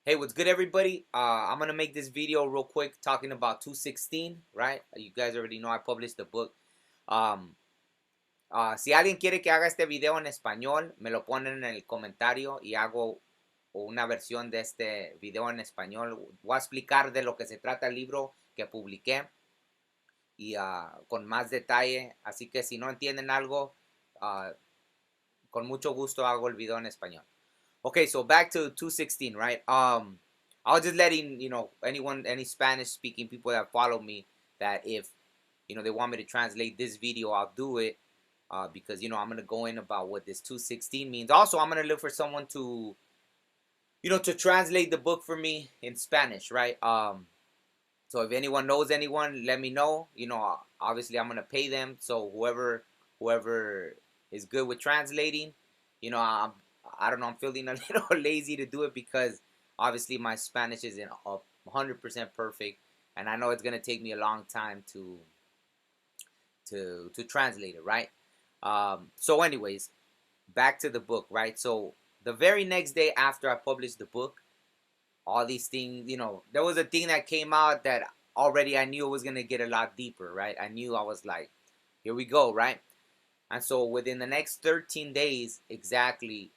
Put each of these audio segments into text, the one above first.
Hey, what's good, everybody? I'm gonna make this video real quick talking about 216, right? You guys already know I published the book. Um, si alguien quiere que haga este video en español, me lo ponen en el comentario y hago una versión de este video en español. Voy a explicar de lo que se trata el libro que publiqué y con más detalle. Así que si no entienden algo, uh, con mucho gusto hago el video en español. Okay, so back to 216, right? I was just letting any Spanish speaking people that follow me that if they want me to translate this video, I'll do it because I'm gonna go in about what this 216 means. Also, I'm gonna look for someone to to translate the book for me in Spanish, right? So if anyone knows anyone, let me know. Obviously I'm gonna pay them. So whoever is good with translating, I don't know. I'm feeling a little lazy to do it because obviously my Spanish isn't 100% perfect, and I know it's gonna take me a long time to translate it, right? So anyways, back to the book, right? So the very next day after I published the book, all these things, there was a thing that came out that already I knew it was gonna get a lot deeper, right? I knew I was like, here we go, right? And so within the next 13 days, exactly,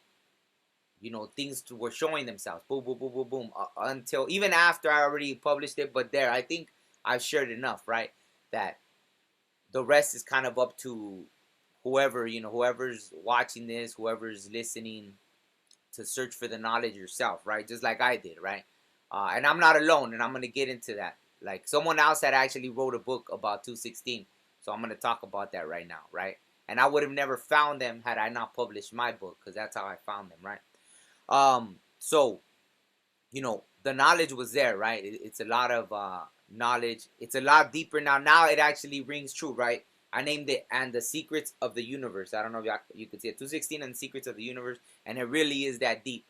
things were showing themselves, boom, boom, boom, boom, boom, until even after I already published it. But there, I think I've shared enough, right? That the rest is kind of up to whoever, whoever's watching this, whoever's listening, to search for the knowledge yourself, right? Just like I did, right? And I'm not alone, and I'm gonna get into that. Like someone else had actually wrote a book about 216, so I'm gonna talk about that right now, right? And I would have never found them had I not published my book, because that's how I found them, right? So the knowledge was there, right? It's a lot of knowledge. It's a lot deeper now. Now it actually rings true, right? I named it "And the Secrets of the Universe." I don't know if you could see it, 216 and the Secrets of the Universe, and it really is that deep.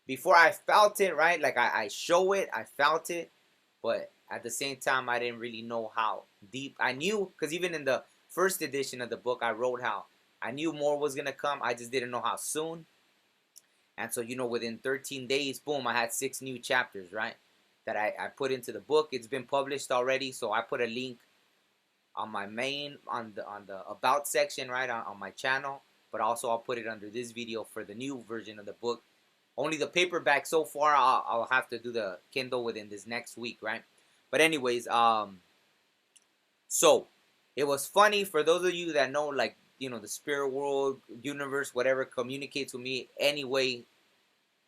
Before I felt it, right? Like I show it, I felt it, but at the same time, I didn't really know how deep. I knew, because even in the first edition of the book, I wrote how I knew more was gonna come. I just didn't know how soon. And so, within 13 days, boom, I had 6 new chapters, right? That I put into the book. It's been published already, so I put a link on my main on the about section, right, on my channel. But also I'll put it under this video for the new version of the book. Only the paperback so far. I'll have to do the Kindle within this next week, right? But anyways, so it was funny for those of you that know, like, the spirit world, universe, whatever, communicates with me anyway,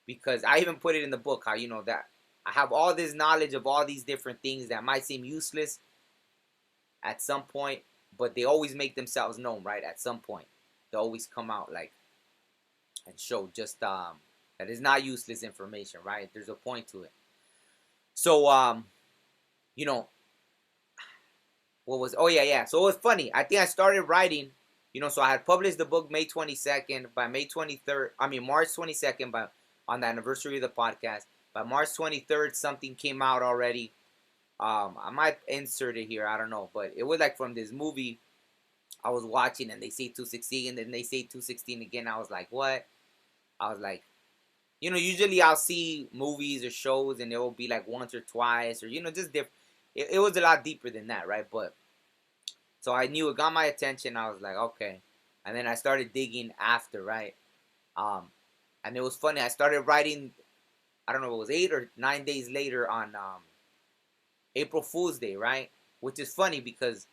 because I even put it in the book how that I have all this knowledge of all these different things that might seem useless at some point, but they always make themselves known, right? At some point, they always come out like and show just that is not useless information, right? There's a point to it. So you know, what was? Oh yeah. So it was funny. I think I started writing. So I had published the book May 22nd. By May 23rd, I mean March 22nd, by on the anniversary of the podcast. By March 23rd, something came out already. I might insert it here. I don't know, but it was like from this movie I was watching, and they say 216, and then they say 216 again. I was like, what? I was like, usually I'll see movies or shows, and it will be like once or twice, or just different. It was a lot deeper than that, right? But so I knew it got my attention. I was like, okay, and then I started digging after, right? Um, and it was funny. I started writing. I don't know, it was 8 or 9 days later on April Fool's Day, right? Which is funny because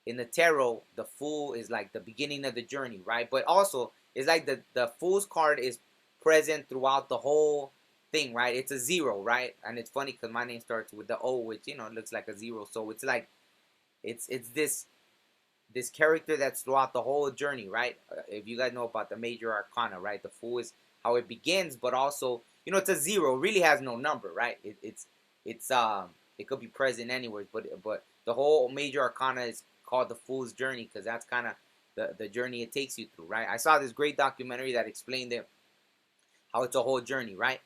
in the tarot, the Fool is like the beginning of the journey, right? But also, it's like the Fool's card is present throughout the whole thing, right? It's a zero, right? And it's funny because my name starts with the O, which looks like a zero. So it's like it's this character that's throughout the whole journey, right? If you guys know about the major arcana, right? The Fool is how it begins, but also it's a zero. It really has no number, right? It's it could be present anywhere, but the whole major arcana is called the Fool's Journey because that's kind of the journey it takes you through, right? I saw this great documentary that explained it, how it's a whole journey, right?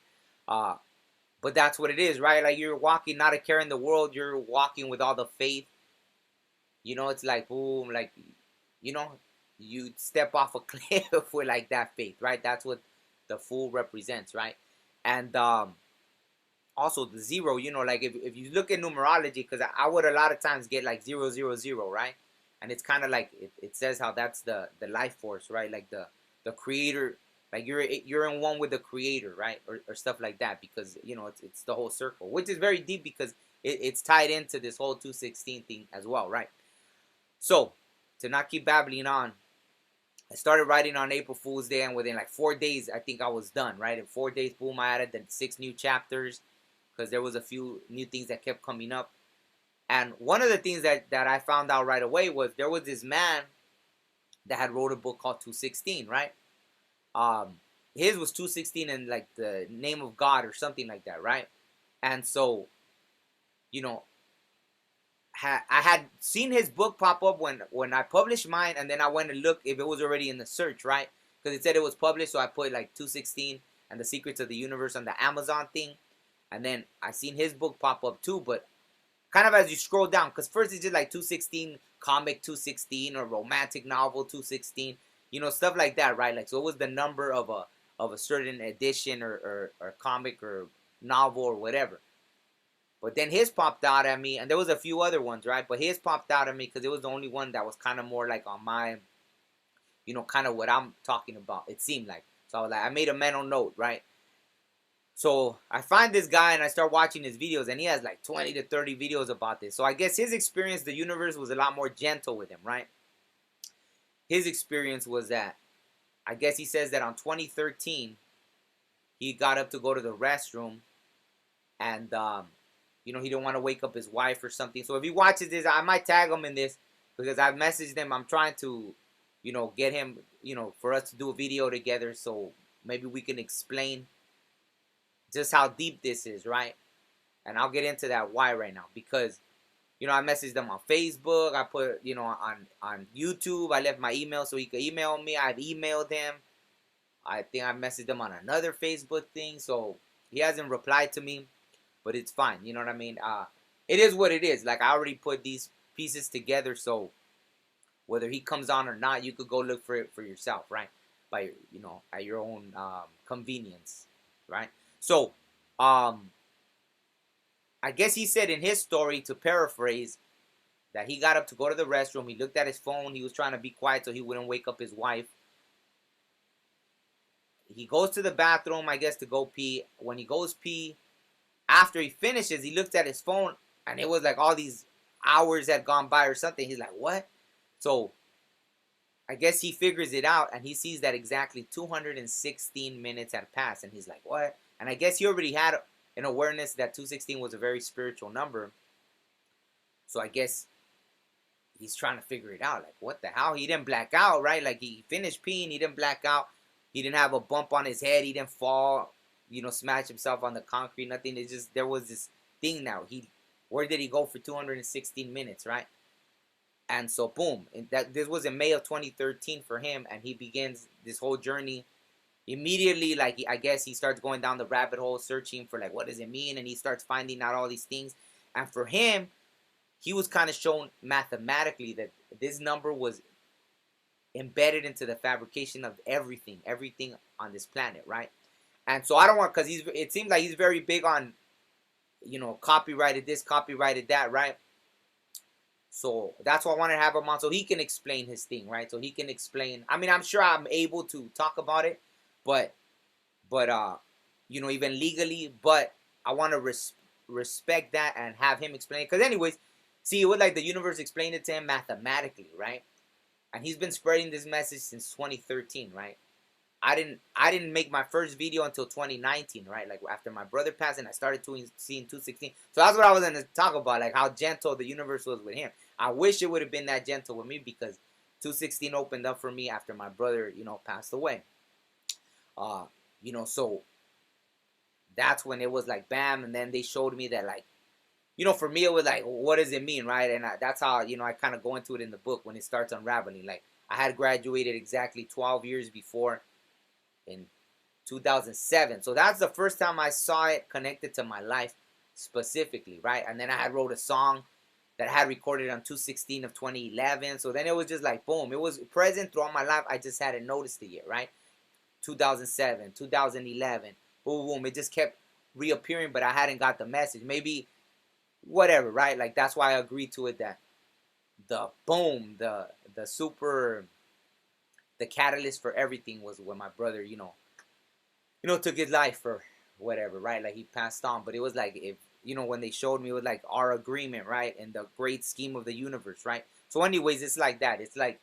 Uh, but that's what it is, right? Like you're walking, not a care in the world. You're walking with all the faith. It's like boom, like you know, you step off a cliff with like that faith, right? That's what the Fool represents, right? And also the zero, you know, like if you look at numerology, because I would a lot of times get like 000, right? And it's kind of like it says how that's the life force, right? Like the creator, like you're in one with the creator, right? Or stuff like that, because you know it's the whole circle, which is very deep because it's tied into this whole 216 thing as well, right? So to not keep babbling on, I started writing on April Fool's Day, and within like 4 days, I think I was done, right? In 4 days, boom, I added the 6 new chapters because there was a few new things that kept coming up. And one of the things that I found out right away was there was this man that had wrote a book called 216, right? Um, his was 216 in like the name of God or something like that, right? And so, you know, I had seen his book pop up when I published mine, and then I went and looked if it was already in the search, right? Because it said it was published, so I put like 216 and the Secrets of the Universe on the Amazon thing, and then I seen his book pop up too. But kind of as you scroll down, because first it's just like 216 comic 216 or romantic novel 216, you know, stuff like that, right? Like so it was the number of a certain edition or comic or novel or whatever. But then his popped out at me, and there was a few other ones, right? But his popped out at me because it was the only one that was kind of more like on my, you know, kind of what I'm talking about. It seemed like. So I was like, I made a mental note, right? So I find this guy and I start watching his videos, and he has like 20 to 30 videos about this. So I guess his experience, the universe was a lot more gentle with him, right? His experience was that, I guess he says that on 2013, he got up to go to the restroom, and you know, he didn't want to wake up his wife or something. So if he watches this, I might tag him in this because I've messaged him. I'm trying to, you know, get him, you know, for us to do a video together. So maybe we can explain just how deep this is, right? And I'll get into that why right now because, you know, I messaged him on Facebook. I put, you know, on YouTube. I left my email so he could email me. I've emailed him. I think I messaged him on another Facebook thing. So he hasn't replied to me. But it's fine, you know what I mean? It is what it is. Like, I already put these pieces together, so whether he comes on or not, you could go look for it for yourself, right? By, you know, at your own convenience, right? So, I guess he said in his story, to paraphrase, that he got up to go to the restroom. He looked at his phone. He was trying to be quiet so he wouldn't wake up his wife. He goes to the bathroom, I guess, to go pee. When he goes pee, after he finishes, he looked at his phone, and it was like all these hours had gone by or something. He's like, what? So I guess he figures it out, and he sees that exactly 216 minutes had passed, and he's like, what? And I guess he already had an awareness that 216 was a very spiritual number. So I guess he's trying to figure it out. Like, what the hell? He didn't black out, right? Like, he finished peeing. He didn't black out. He didn't have a bump on his head. He didn't fall, you know, smash himself on the concrete. Nothing. It's just, there was this thing now. Where did he go for 216 minutes, right? And so, boom. This was in May of 2013 for him. And he begins this whole journey. Immediately, like, I guess he starts going down the rabbit hole, searching for, like, what does it mean? And he starts finding out all these things. And for him, he was kind of shown mathematically that this number was embedded into the fabrication of everything on this planet, right? And so I don't want, because it seems like he's very big on, you know, copyrighted this, copyrighted that, right? So that's why I wanted to have him on so he can explain his thing, right? So he can explain. I mean, I'm sure I'm able to talk about it, but you know, even legally, but I want to respect that and have him explain it. Because anyways, see, it was like the universe explained it to him mathematically, right? And he's been spreading this message since 2013, right? I didn't make my first video until 2019, right? Like after my brother passed, and I started seeing 216. So that's what I was gonna talk about, like how gentle the universe was with him. I wish it would have been that gentle with me because 216 opened up for me after my brother, you know, passed away. You know, so that's when it was like bam, and then they showed me that, like, you know, for me it was like, what does it mean, right? And that's how, you know, I kind of go into it in the book when it starts unraveling. Like, I had graduated exactly 12 years before in 2007. So that's the first time I saw it connected to my life specifically, right? And then I had wrote a song that I had recorded on 216 of 2011. So then it was just like, boom. It was present throughout my life. I just hadn't noticed it yet, right? 2007, 2011, boom, boom. It just kept reappearing, but I hadn't got the message. Maybe whatever, right? Like that's why I agreed to it. That the boom, the super, the catalyst for everything was when my brother, took his life for whatever, right? Like he passed on. But it was like, if when they showed me, it was like our agreement, right? And the great scheme of the universe, right? So anyways, it's like that. It's like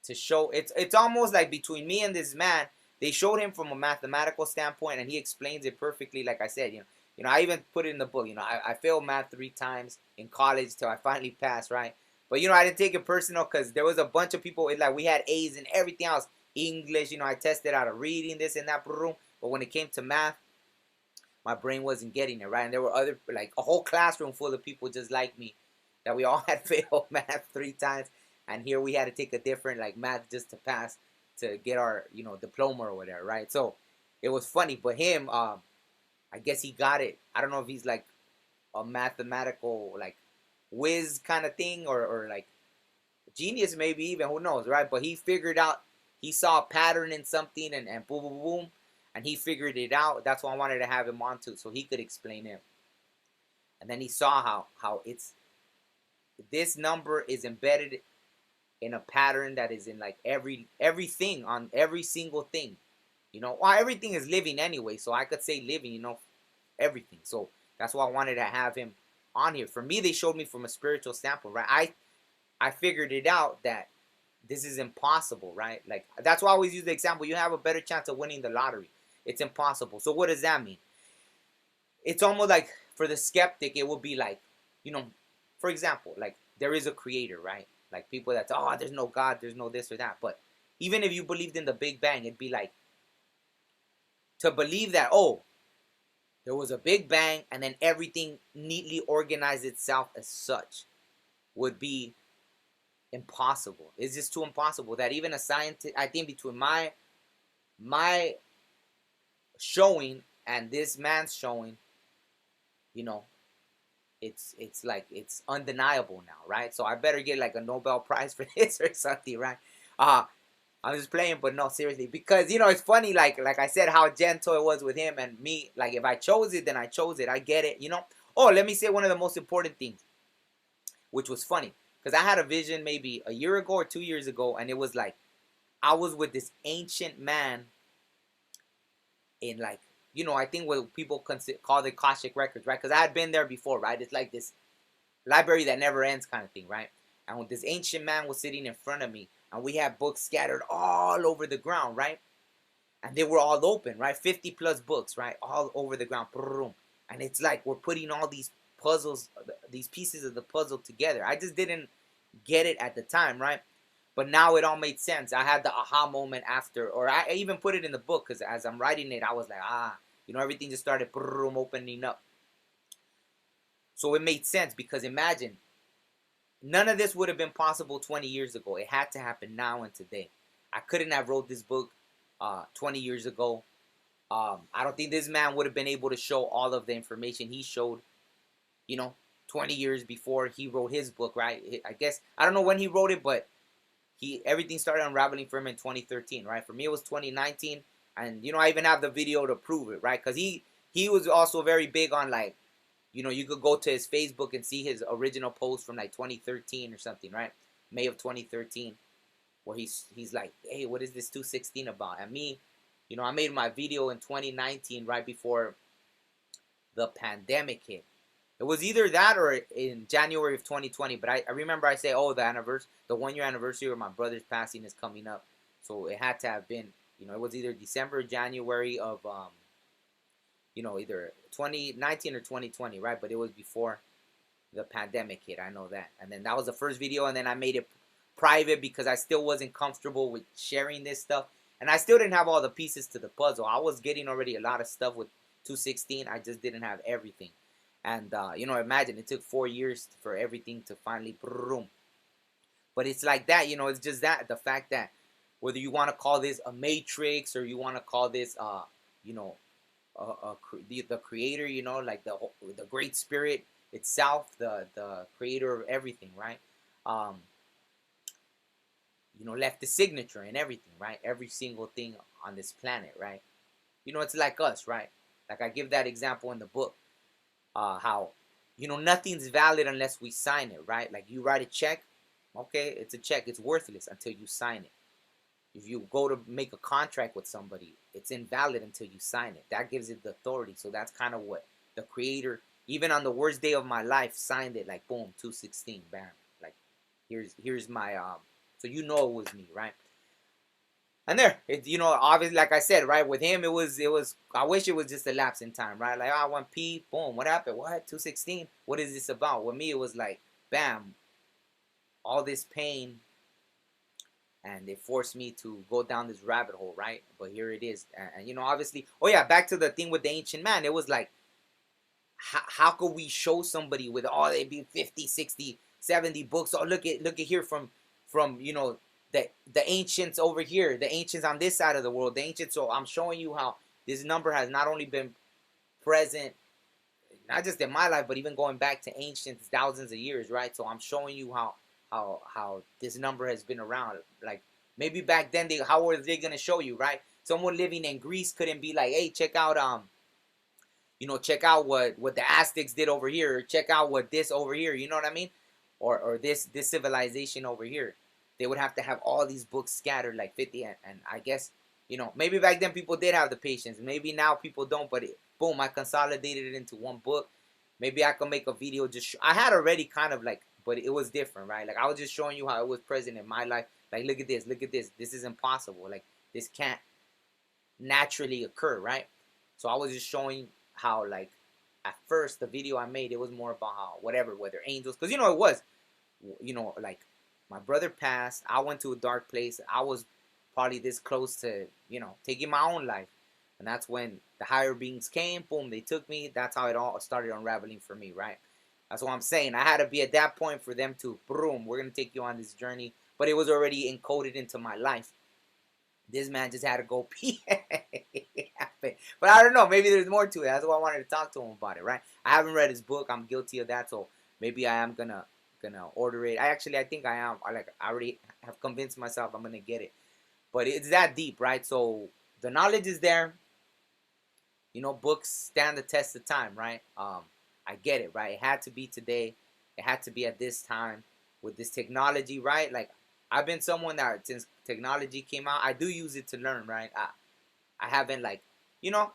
to show, it's almost like between me and this man, they showed him from a mathematical standpoint, and he explains it perfectly. Like I said, I even put it in the book. I failed math 3 times in college till I finally passed, right? But I didn't take it personal, because there was a bunch of people. Like we had A's and everything else. English, I tested out of reading this and that, but when it came to math, my brain wasn't getting it, right? And there were other, like a whole classroom full of people just like me, that we all had failed math 3 times, and here we had to take a different like math just to pass, to get our diploma or whatever, right? So it was funny. But him, I guess he got it. I don't know if he's like a mathematical like whiz kind of thing, or like genius, maybe, even, who knows, right? But he figured out, he saw a pattern in something, and boom, boom, boom, and he figured it out. That's why I wanted to have him on too, so he could explain it. And then he saw how it's, this number is embedded in a pattern that is in like everything, on every single thing. Well, everything is living anyway, so I could say living, everything. So that's why I wanted to have him on here. For me, they showed me from a spiritual standpoint, right? I figured it out that this is impossible, right? Like that's why I always use the example. You have a better chance of winning the lottery. It's impossible. So what does that mean? It's almost like, for the skeptic, it would be like, for example, like there is a creator, right? Like people that, oh, there's no God, there's no this or that. But even if you believed in the Big Bang, it'd be like, to believe that, oh, there was a Big Bang and then everything neatly organized itself as such, would be impossible. It's just too impossible that even a scientist, I think, between my showing and this man's showing, you know, it's like it's undeniable now, right? So I better get like a Nobel Prize for this or something, right? Uh I'm just playing, but no, seriously, because it's funny, like I said, how gentle it was with him and me. Like if I chose it, then I chose it. I get it. Oh, let me say one of the most important things, which was funny, because I had a vision maybe a year ago or 2 years ago, and it was like I was with this ancient man in, like, I think what people call the Akashic records, right? Because I had been there before, right? It's like this library that never ends kind of thing, right? And when this ancient man was sitting in front of me, and we had books scattered all over the ground, right? And they were all open, right? 50 plus books, right? All over the ground. And it's like we're putting all these puzzles, these pieces of the puzzle together. I just didn't get it at the time, right? But now it all made sense. I had the aha moment after, or I even put it in the book, because as I'm writing it, I was like, everything just started opening up. So it made sense, because imagine, none of this would have been possible 20 years ago. It had to happen now and today. I couldn't have wrote this book 20 years ago. I don't think this man would have been able to show all of the information he showed, you know, 20 years before he wrote his book, right? I guess, I don't know when he wrote it, but everything started unraveling for him in 2013, right? For me, it was 2019, and I even have the video to prove it, right? Because he was also very big on, like, you could go to his Facebook and see his original post from like 2013 or something, right? May of 2013, where he's like, hey, what is this 216 about? And me, I made my video in 2019, right before the pandemic hit. It was either that or in January of 2020. But I remember I say, oh, the 1 year anniversary of my brother's passing is coming up. So it had to have been, it was either December or January of, either 2019 or 2020, right? But it was before the pandemic hit. I know that. And then that was the first video. And then I made it private because I still wasn't comfortable with sharing this stuff. And I still didn't have all the pieces to the puzzle. I was getting already a lot of stuff with 216. I just didn't have everything. And, imagine it took 4 years for everything to finally boom. But it's like that, it's just that. The fact that whether you want to call this a matrix or you want to call this, the creator, like the great spirit itself, the creator of everything, right? Left the signature and everything, right? Every single thing on this planet, right? It's like us, right? Like I give that example in the book, how, nothing's valid unless we sign it, right? Like you write a check, okay, it's a check, it's worthless until you sign it. If you go to make a contract with somebody, it's invalid until you sign it. That gives it the authority. So that's kind of what the creator, even on the worst day of my life, signed it, like boom, 216, bam. Like here's my so it was me, right? And there, obviously, like I said, right, with him, it was. I wish it was just a lapse in time, right? Like, I want P, boom, what happened? What 216? What is this about? With me, it was like, bam, all this pain, and it forced me to go down this rabbit hole, right? But here it is, and obviously, oh yeah, back to the thing with the ancient man. It was like, how could we show somebody with all they be 50, 60, 70 books? Oh, look at here from the ancients over here, the ancients on this side of the world, the ancients. So I'm showing you how this number has not only been present, not just in my life, but even going back to ancient thousands of years, right? So I'm showing you how this number has been around. Like maybe back then, how were they gonna show you, right? Someone living in Greece couldn't be like, hey, check out check out what the Aztecs did over here, or check out what this over here, you know what I mean? Or this civilization over here. They would have to have all these books scattered like 50, and I guess, maybe back then people did have the patience. Maybe now people don't, but boom, I consolidated it into one book. Maybe I could make a video I had already kind of like, but it was different, right? Like I was just showing you how it was present in my life. Like look at this, this is impossible. Like this can't naturally occur, right? So I was just showing how, like, at first the video I made, it was more about how whether angels, because it was, like my brother passed, I went to a dark place, I was probably this close to taking my own life, and that's when the higher beings came, boom, they took me. That's how it all started unraveling for me, right? That's what I'm saying. I had to be at that point for them to, boom, we're gonna take you on this journey, but it was already encoded into my life. This man just had to go pee. But I don't know. Maybe there's more to it. That's why I wanted to talk to him about it, right? I haven't read his book. I'm guilty of that, so maybe I am gonna order it. I think I am. I already have convinced myself I'm gonna get it. But it's that deep, right? So the knowledge is there. Books stand the test of time, right? I get it, right? It had to be today. It had to be at this time with this technology, right? Like I've been someone that since technology came out, I do use it to learn, right? I haven't like,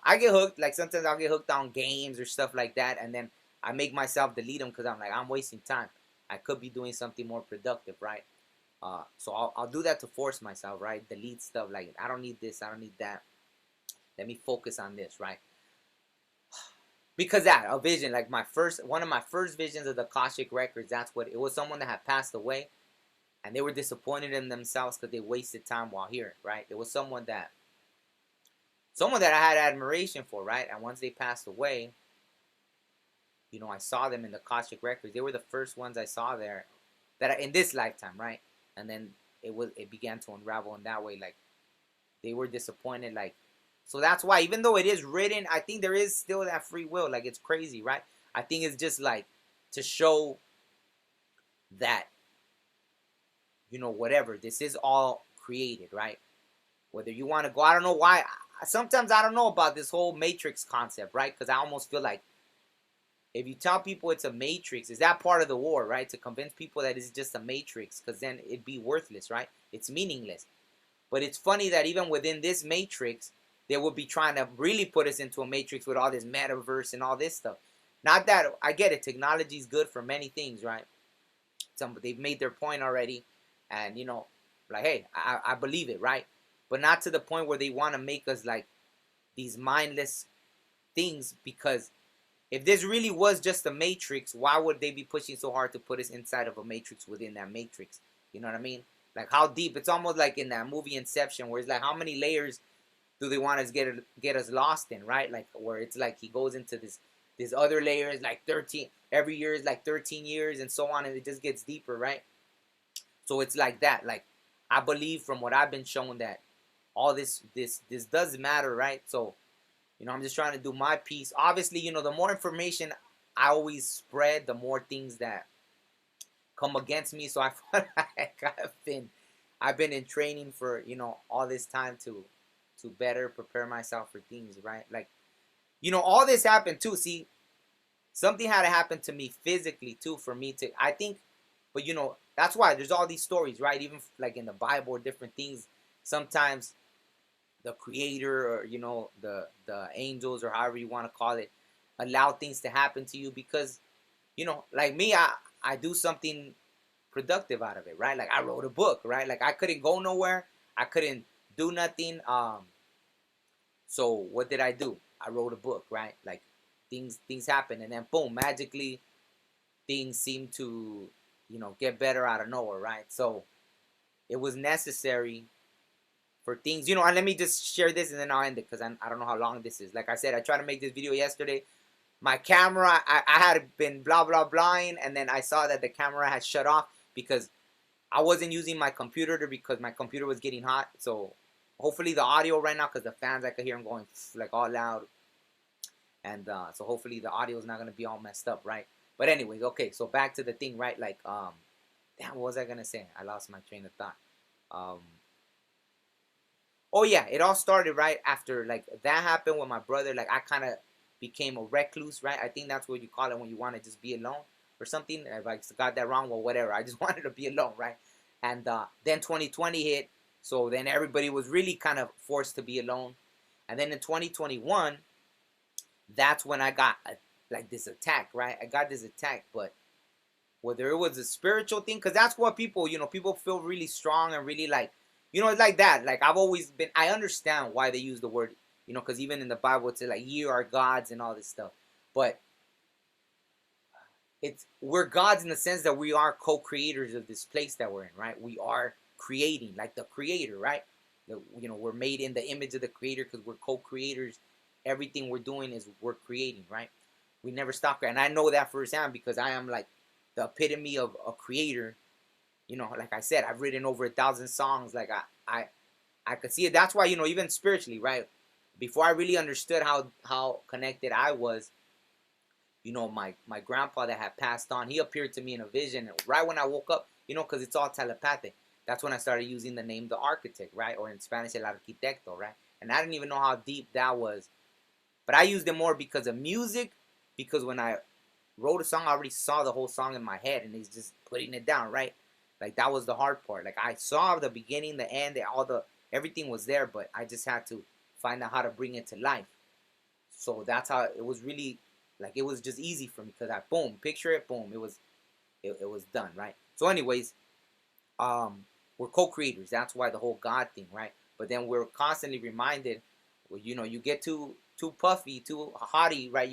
I get hooked. Like sometimes I'll get hooked on games or stuff like that, and then I make myself delete them because I'm like, I'm wasting time. I could be doing something more productive, right? So I'll do that to force myself, right? Delete stuff like I don't need this, I don't need that. Let me focus on this, right? Because that a vision, like one of my first visions of the Akashic records. That's what it was. Someone that had passed away, and they were disappointed in themselves because they wasted time while here, right? It was someone that I had admiration for, right? And once they passed away, I saw them in the Akashic records. They were the first ones I saw there in this lifetime, right? And then it began to unravel in that way. Like they were disappointed, like, so that's why, even though it is written, I think there is still that free will. Like it's crazy, right? I think it's just like to show that whatever, this is all created, right? Whether you want to go, I don't know why. Sometimes I don't know about this whole matrix concept, right? Because I almost feel like if you tell people it's a matrix, is that part of the war, right? To convince people that it's just a matrix, because then it'd be worthless, right? It's meaningless. But it's funny that even within this matrix, they would be trying to really put us into a matrix with all this metaverse and all this stuff. Not that I get it, technology is good for many things, right? They've made their point already, and like, hey, I believe it, right? But not to the point where they want to make us like these mindless things. Because if this really was just a matrix, why would they be pushing so hard to put us inside of a matrix within that matrix? You know what I mean? Like how deep? It's almost like in that movie Inception, where it's like, how many layers do they want us get us lost in, right? Like where it's like he goes into this other layers, like 13 every year is like 13 years and so on, and it just gets deeper, right? So it's like that. Like I believe from what I've been shown that all this does matter, right? So I'm just trying to do my piece. Obviously, the more information I always spread, the more things that come against me. So I feel like I've been in training for all this time to better prepare myself for things, right? Like you know, all this happened too. See, something had to happen to me physically too for me to, I think, but you know, that's why there's all these stories, right? Even like in the Bible or different things. Sometimes the creator, or you know, the angels, or however you want to call it, allow things to happen to you because, you know, like me, I do something productive out of it, right? Like I wrote a book, right? Like I couldn't go nowhere, I couldn't do nothing. So what did I do? I wrote a book, right? Like things happen, and then boom, magically things seem to, you know, get better out of nowhere, right? So it was necessary for things, you know. And let me just share this, and then I'll end it because I don't know how long this is. Like I said, I tried to make this video yesterday. My camera, I had been blah blah blahing, and then I saw that the camera had shut off because I wasn't using my computer because my computer was getting hot. So hopefully the audio right now, because the fans, I could hear them going like all loud, and so hopefully the audio is not gonna be all messed up, right? But anyways, okay. So back to the thing, right? Like damn, what was I gonna say? I lost my train of thought. Um, oh yeah, it all started right after like that happened with my brother. Like I kind of became a recluse, right? I think that's what you call it when you want to just be alone or something. If I got that wrong, well, whatever. I just wanted to be alone, right? And then 2020 hit, so then everybody was really kind of forced to be alone. And then in 2021, that's when I got like this attack, right? I got this attack, but whether it was a spiritual thing, because that's what people, you know, people feel really strong and really like, you know, it's like that. Like I've always been, I understand why they use the word, you know, because even in the Bible it's like ye are gods and all this stuff, but it's, we're gods in the sense that we are co-creators of this place that we're in, right? We are creating, like the creator, right? You know, we're made in the image of the creator because we're co-creators. Everything we're doing is we're creating, right? We never stop, and I know that firsthand because I am like the epitome of a creator. You know, like I said, I've written over 1,000 songs. Like I could see it. That's why, you know, even spiritually, right? Before I really understood how connected I was, you know, my grandpa that had passed on, he appeared to me in a vision right when I woke up. You know, because it's all telepathic. That's when I started using the name the architect, right? Or in Spanish, el arquitecto, right? And I didn't even know how deep that was, but I used it more because of music. Because when I wrote a song, I already saw the whole song in my head, and it's just putting it down, right? Like that was the hard part. Like I saw the beginning, the end, all the everything was there, but I just had to find out how to bring it to life. So that's how it was really, like it was just easy for me because I boom, picture it, boom, it was done, right? So anyways, we're co-creators. That's why the whole God thing, right? But then we're constantly reminded, well, you know, you get too puffy, too haughty, right?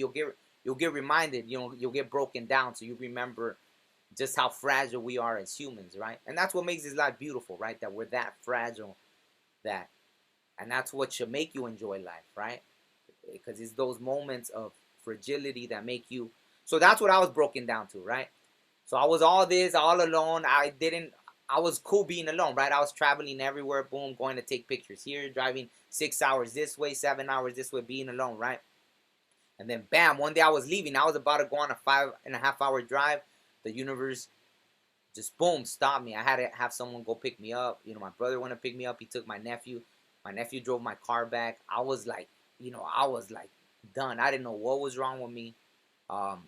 You'll get reminded, you know, you'll get broken down, so you remember just how fragile we are as humans, right? And that's what makes this life beautiful, right? That we're that fragile, that, and that's what should make you enjoy life, right? Because it's those moments of fragility that make you. So that's what I was broken down to, right? So I was all this, all alone. I was cool being alone, right? I was traveling everywhere, boom, going to take pictures here, driving 6 hours this way, 7 hours this way, being alone, right? And then bam, one day I was leaving. I was about to go on a 5.5 hour drive. The universe just boom stopped me. I had to have someone go pick me up. You know, my brother went to pick me up. He took my nephew. My nephew drove my car back. I was like, you know, I was like done. I didn't know what was wrong with me. Um,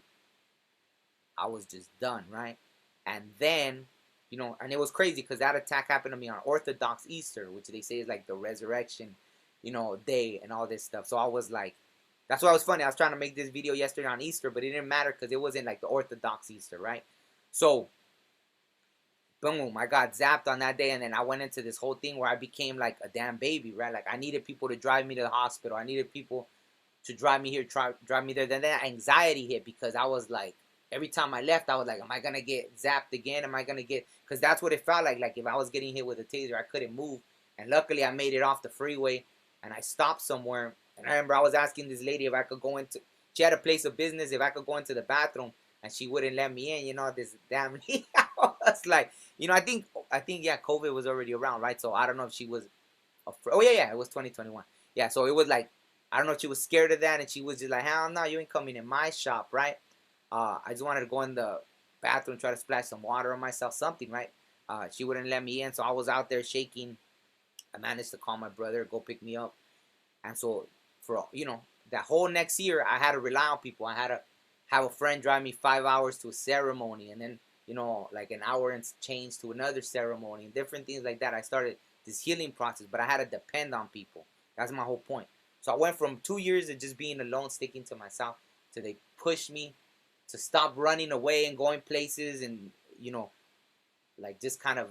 I was just done, right? And then, you know, and it was crazy because that attack happened to me on Orthodox Easter, which they say is like the resurrection, you know, day and all this stuff. So I was like, that's why it was funny. I was trying to make this video yesterday on Easter, but it didn't matter because it wasn't like the Orthodox Easter, right? So, boom, I got zapped on that day, and then I went into this whole thing where I became like a damn baby, right? Like I needed people to drive me to the hospital. I needed people to drive me here, drive me there. Then that anxiety hit because I was like, every time I left, I was like, am I gonna get zapped again? Am I gonna get? Because that's what it felt like. Like if I was getting hit with a taser, I couldn't move. And luckily, I made it off the freeway, and I stopped somewhere. And I remember I was asking this lady if I could go into. She had a place of business. If I could go into the bathroom, and she wouldn't let me in. You know, this damn. I was like, you know, I think yeah, COVID was already around, right? So I don't know if she was afraid. Oh yeah, it was 2021. Yeah, so it was like I don't know if she was scared of that, and she was just like, hell no, you ain't coming in my shop, right? I just wanted to go in the bathroom, try to splash some water on myself, something, right? She wouldn't let me in, so I was out there shaking. I managed to call my brother, go pick me up, and so for you know that whole next year, I had to rely on people. I had to have a friend drive me 5 hours to a ceremony, and then like an hour and change to another ceremony, and different things like that. I started this healing process, but I had to depend on people. That's my whole point. So I went from 2 years of just being alone, sticking to myself, to they pushed me to stop running away and going places, and like just kind of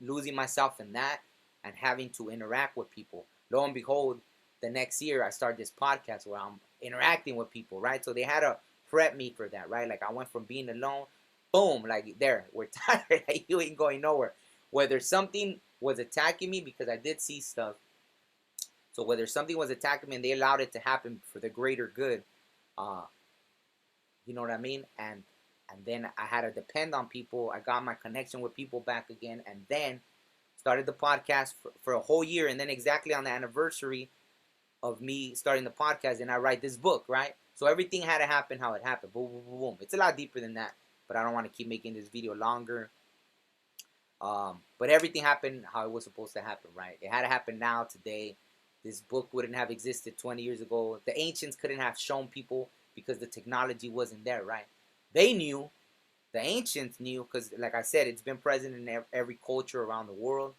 losing myself in that and having to interact with people. Lo and behold, the next year I started this podcast where I'm interacting with people, right? So they had to prep me for that, right? Like I went from being alone, boom, like there, we're tired, like you ain't going nowhere. Whether something was attacking me, because I did see stuff. So whether something was attacking me and they allowed it to happen for the greater good, uh, you know what I mean? And then I had to depend on people. I got my connection with people back again, and then started the podcast for a whole year. And then exactly on the anniversary of me starting the podcast, and I write this book, right? So everything had to happen how it happened. Boom, boom, boom, boom. It's a lot deeper than that, but I don't want to keep making this video longer. But everything happened how it was supposed to happen, right? It had to happen now, today. This book wouldn't have existed 20 years ago. The ancients couldn't have shown people because the technology wasn't there, right? They knew. The ancients knew because, like I said, it's been present in every culture around the world.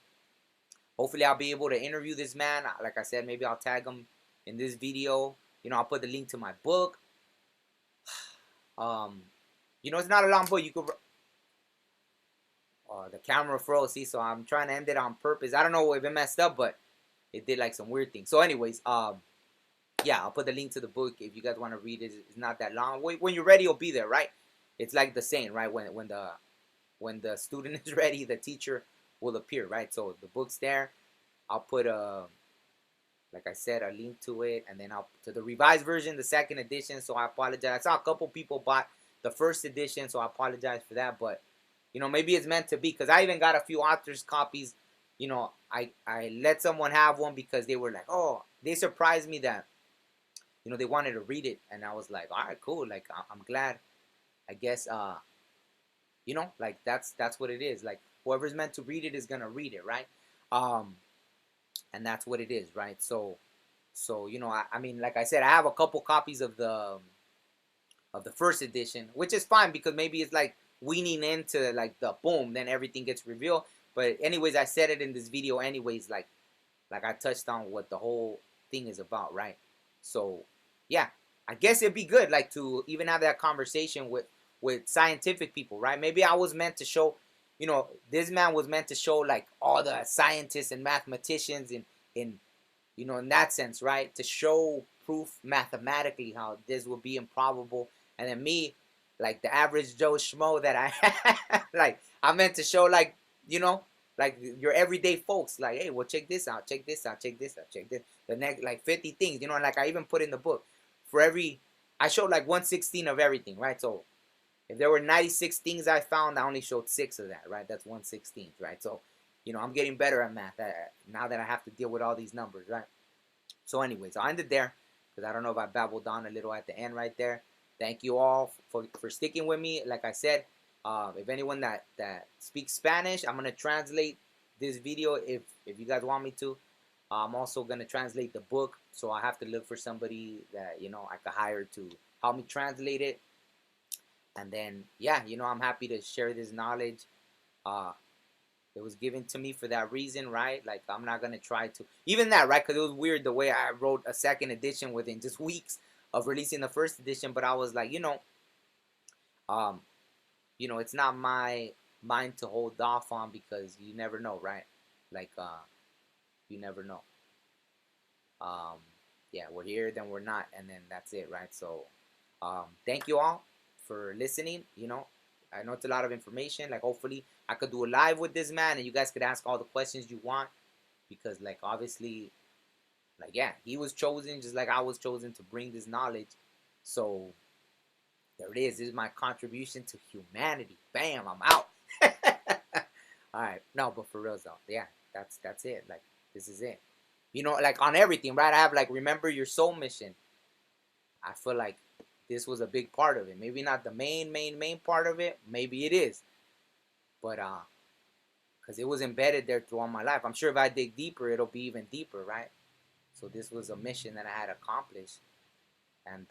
Hopefully, I'll be able to interview this man. Like I said, maybe I'll tag him in this video. I'll put the link to my book. Um, it's not a long book. You could. The camera froze. See, so I'm trying to end it on purpose. I don't know if it messed up, but it did like some weird things. So, anyways, yeah, I'll put the link to the book if you guys want to read it. It's not that long. When you're ready, you'll be there, right? It's like the saying, right? When the student is ready, the teacher will appear, right? So the book's there. I'll put like I said, a link to it, and then I'll to the revised version, the second edition. So I apologize. I saw a couple people bought the first edition, so I apologize for that. But maybe it's meant to be, because I even got a few authors' copies. I let someone have one because they were like, oh, they surprised me that they wanted to read it, and I was like, all right, cool. Like I'm glad. I guess like that's what it is. Like whoever's meant to read it is gonna read it, right? Um, and that's what it is, right? So I mean, like I said, I have a couple copies of the first edition, which is fine because maybe it's like weaning into like the boom, then everything gets revealed. But anyways, I said it in this video anyways, like I touched on what the whole thing is about, right? So yeah, I guess it'd be good like to even have that conversation with scientific people, right? Maybe I was meant to show, this man was meant to show like all the scientists and mathematicians in in that sense, right? To show proof mathematically how this would be improbable. And then me, like the average Joe Schmo that I like, I meant to show like, like your everyday folks, like, hey, well, check this out, check this out, check this out, check this. The next, like 50 things, like I even put in the book. For every, I showed like 1/16 of everything, right? So if there were 96 things I found, I only showed 6 of that, right? That's 1/16, right? So, I'm getting better at math now that I have to deal with all these numbers, right? So anyways, I'll end it there because I don't know if I babbled on a little at the end right there. Thank you all for sticking with me. Like I said, if anyone that speaks Spanish, I'm going to translate this video if you guys want me to. I'm also going to translate the book, so I have to look for somebody that, I could hire to help me translate it. And then, yeah, I'm happy to share this knowledge. It was given to me for that reason, right? Like, I'm not going to try to... Even that, right? Because it was weird the way I wrote a second edition within just weeks of releasing the first edition. But I was like, it's not my mind to hold off on because you never know, right? Like, you never know. Yeah, we're here, then we're not. And then that's it, right? So, thank you all for listening. I know it's a lot of information. Like, hopefully I could do a live with this man and you guys could ask all the questions you want, because like obviously, like, yeah, he was chosen just like I was chosen to bring this knowledge. So there it is. This is my contribution to humanity. Bam, I'm out. All right. No, but for real though, yeah, that's it. Like, this is it. Like on everything, right? I have like, remember your soul mission. I feel like this was a big part of it. Maybe not the main part of it. Maybe it is. But because it was embedded there throughout my life. I'm sure if I dig deeper, it'll be even deeper, right? So this was a mission that I had accomplished. And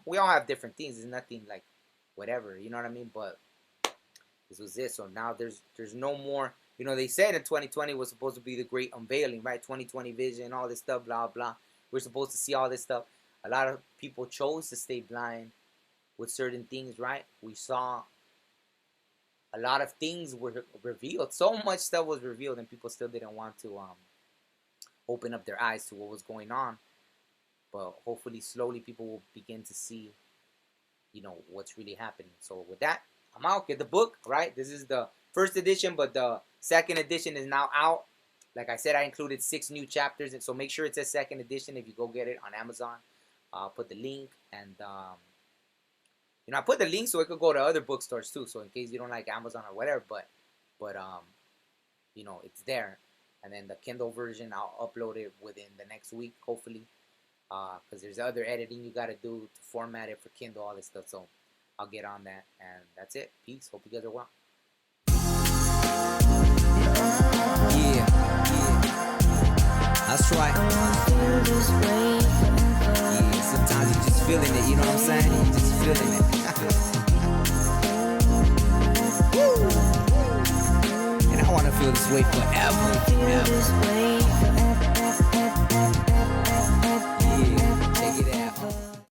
we all have different things. It's nothing like whatever, you know what I mean? But this was it. So now there's no more. They said in 2020 was supposed to be the great unveiling, right? 2020 vision, all this stuff, blah blah. We're supposed to see all this stuff. A lot of people chose to stay blind with certain things, right? We saw a lot of things were revealed. So much stuff was revealed, and people still didn't want to open up their eyes to what was going on. But hopefully, slowly, people will begin to see, what's really happening. So with that, I'm out. Get the book, right? This is the first edition, but the second edition is now out. Like I said, I included 6 new chapters, and so make sure it says second edition if you go get it on Amazon. I'll put the link, and I put the link so it could go to other bookstores too. So in case you don't like Amazon or whatever, but it's there. And then the Kindle version, I'll upload it within the next week, hopefully. Because there's other editing you got to do to format it for Kindle, all this stuff. So I'll get on that. And that's it. Peace. Hope you guys are well. Yeah. That's right. Yeah, sometimes you're just feeling it, you know what I'm saying? You're just feeling it. And I want to feel this way forever.